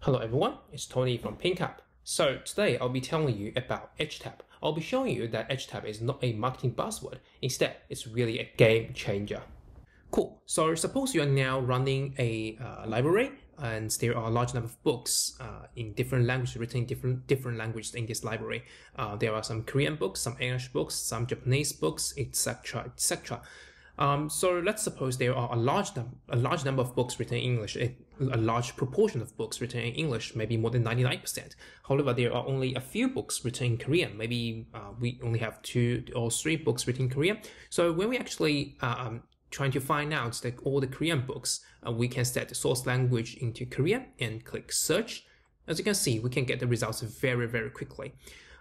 Hello everyone, it's Tony from PinkUp. So today I'll be telling you about HTAP. I'll be showing you that HTAP is not a marketing buzzword. Instead, it's really a game changer. Cool. So suppose you are now running a library and there are a large number of books in different languages, written in different languages in this library. There are some Korean books, some English books, some Japanese books, etc., etc. So let's suppose there are a large number of books written in English, a large proportion of books written in English, maybe more than 99%. However, there are only a few books written in Korean. Maybe we only have 2 or 3 books written in Korean. So when we actually trying to find out all the Korean books, we can set the source language into Korean and click search. As you can see, we can get the results very, very quickly.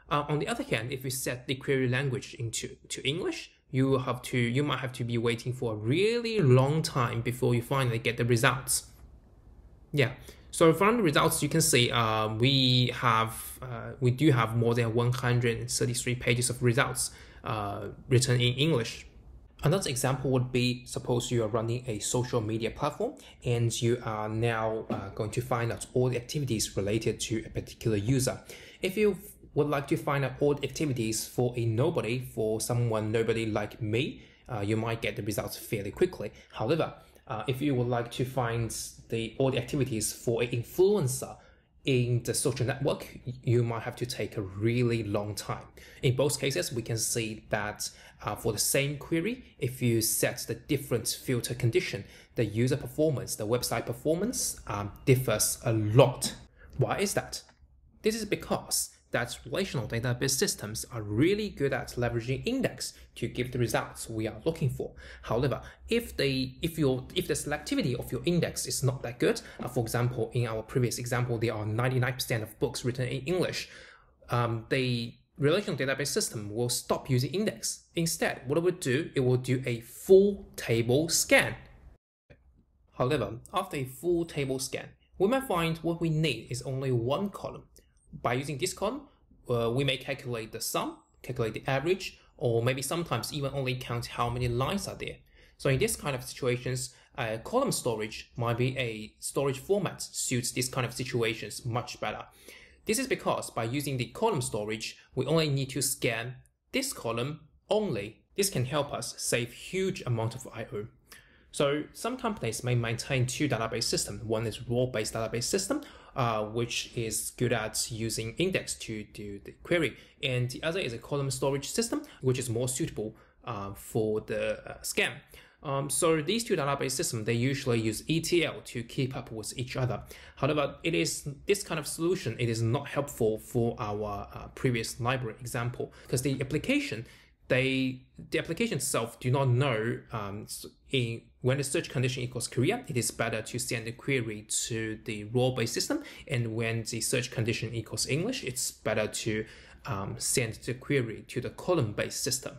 On the other hand, if we set the query language to English, you might have to be waiting for a really long time before you finally get the results. Yeah, so from the results you can see we do have more than 133 pages of results written in English. Another example would be, suppose you are running a social media platform and you are now going to find out all the activities related to a particular user. If you would like to find out all the activities for someone nobody like me, you might get the results fairly quickly. However, if you would like to find all the activities for an influencer in the social network, you might have to take a really long time. In both cases, we can see that for the same query, if you set the different filter condition, the user performance, the website performance differs a lot. Why is that? This is because that relational database systems are really good at leveraging index to give the results we are looking for. However, if the selectivity of your index is not that good, for example, in our previous example, there are 99% of books written in English, the relational database system will stop using index. Instead, what it will do, it will do a full table scan. However, after a full table scan, we might find what we need is only one column. By using this column, we may calculate the sum, calculate the average, or maybe sometimes even only count how many lines are there. So in this kind of situations, column storage might be a storage format suits this kind of situations much better. This is because by using the column storage, we only need to scan this column only. This can help us save huge amount of I/O. So some companies may maintain 2 database systems. One is role-based database system, which is good at using index to do the query. And the other is a column storage system, which is more suitable for the scan. So these 2 database systems, they usually use ETL to keep up with each other. However, this kind of solution, it is not helpful for our previous library example, because the application itself do not know when the search condition equals Korea, it is better to send the query to the role-based system, and when the search condition equals English, it's better to send the query to the column-based system.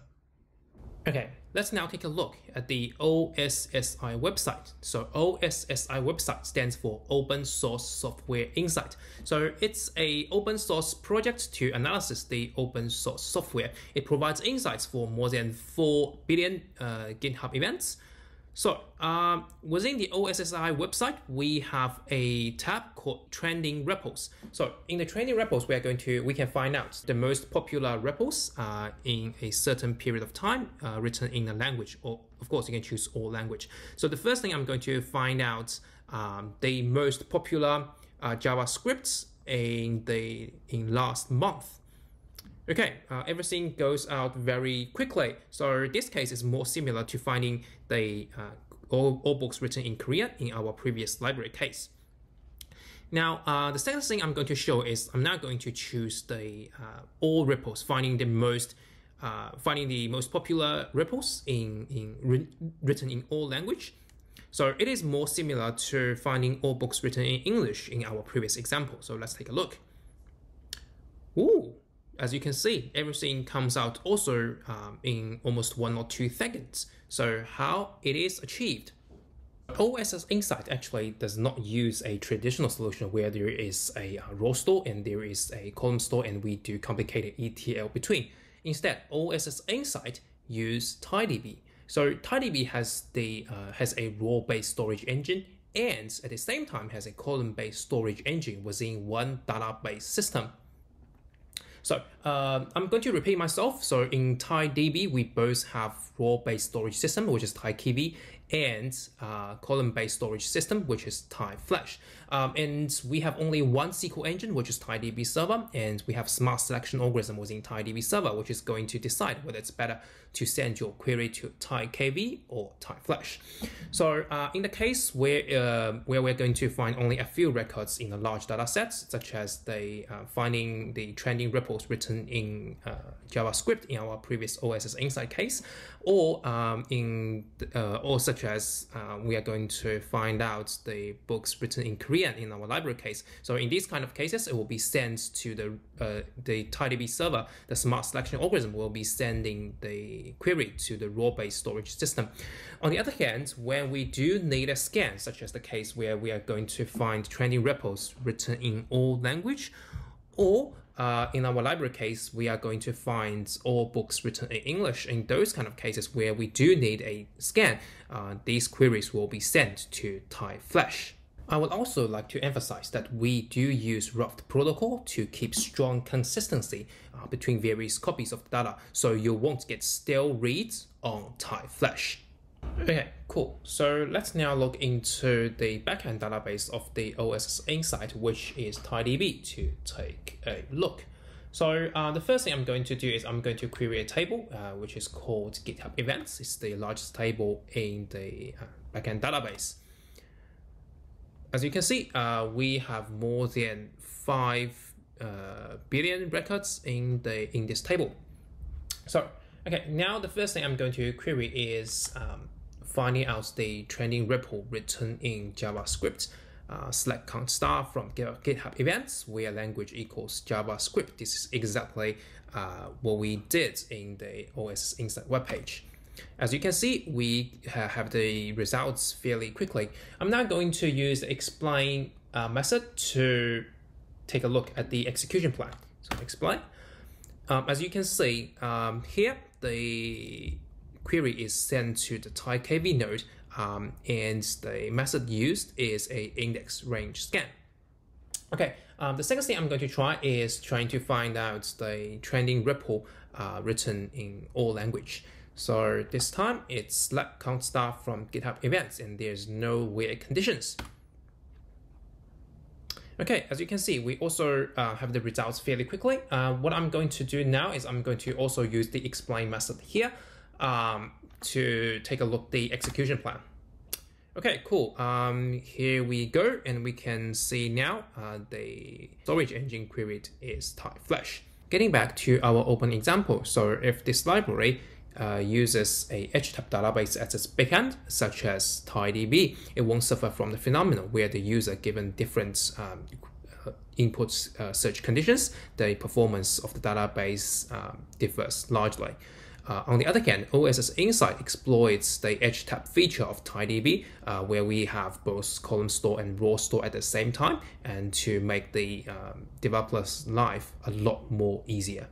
Okay, let's now take a look at the OSSI website. So OSSI website stands for Open Source Software Insight. So it's an open source project to analyze the open source software. It provides insights for more than 4 billion GitHub events. So within the OSSI website, we have a tab called Trending Repos. So in the trending repos, we can find out the most popular repos in a certain period of time written in a language, or of course you can choose all language. So the first thing I'm going to find out the most popular JavaScripts in last month. Okay, everything goes out very quickly. So this case is more similar to finding the all books written in Korean in our previous library case. Now, the second thing I'm going to show is I'm now going to choose the all repos, finding the most popular repos written in all language. So it is more similar to finding all books written in English in our previous example. So let's take a look. Ooh. As you can see, everything comes out also in almost 1 or 2 seconds. So how it is achieved? OSSInsight actually does not use a traditional solution where there is a row store and there is a column store and we do complicated ETL between. Instead, OSSInsight use TiDB. So TiDB has a role-based storage engine and at the same time has a column-based storage engine within one database system. So I'm going to repeat myself. So in TiDB, we both have raw-based storage system, which is TiKV, and column-based storage system, which is TiFlash. And we have only one SQL engine, which is TiDB server, and we have smart selection algorithm within TiDB server, which is going to decide whether it's better to send your query to TiKV or TiFlash. So in the case where we're going to find only a few records in a large data set, such as finding the trending ripples written in JavaScript in our previous OSSInsight case, or such as we are going to find out the books written in Korean in our library case. So in these kind of cases, it will be sent to the TiDB server. The smart selection algorithm will be sending the query to the raw-based storage system. On the other hand, when we do need a scan, such as the case where we are going to find trending ripples written in all language, or in our library case, we are going to find all books written in English. In those kind of cases where we do need a scan, these queries will be sent to TiFlash. I would also like to emphasize that we do use Raft protocol to keep strong consistency between various copies of the data, so you won't get stale reads on TiFlash. Okay, cool. So let's now look into the backend database of the OSSInsight, which is TiDB, to take a look. So the first thing I'm going to do is I'm going to query a table, which is called GitHub Events. It's the largest table in the backend database. As you can see, we have more than 5 billion records in this table. So, okay, now the first thing I'm going to query is finding out the trending ripple written in JavaScript. Select count star from GitHub Events, where language equals JavaScript. This is exactly what we did in the OSSInsight webpage. As you can see, we have the results fairly quickly. I'm now going to use the explain method to take a look at the execution plan. So explain. As you can see here, the query is sent to the TiKV node, and the method used is a index range scan. Okay, the second thing I'm going to try is trying to find out the trending ripple written in all language. So this time it's select count star from GitHub Events, and there's no weird conditions. Okay, as you can see, we also have the results fairly quickly. What I'm going to do now is I'm going to also use the explain method here to take a look at the execution plan. Okay, cool. Here we go, and we can see now the storage engine queried is TiFlash. Getting back to our open example, so if this library uses a HTAP database as its backend, such as TiDB, it won't suffer from the phenomenon where the user given different input search conditions, the performance of the database differs largely. On the other hand, OSSInsight exploits the HTAP feature of TiDB, where we have both column store and raw store at the same time, and to make the developer's life a lot more easier.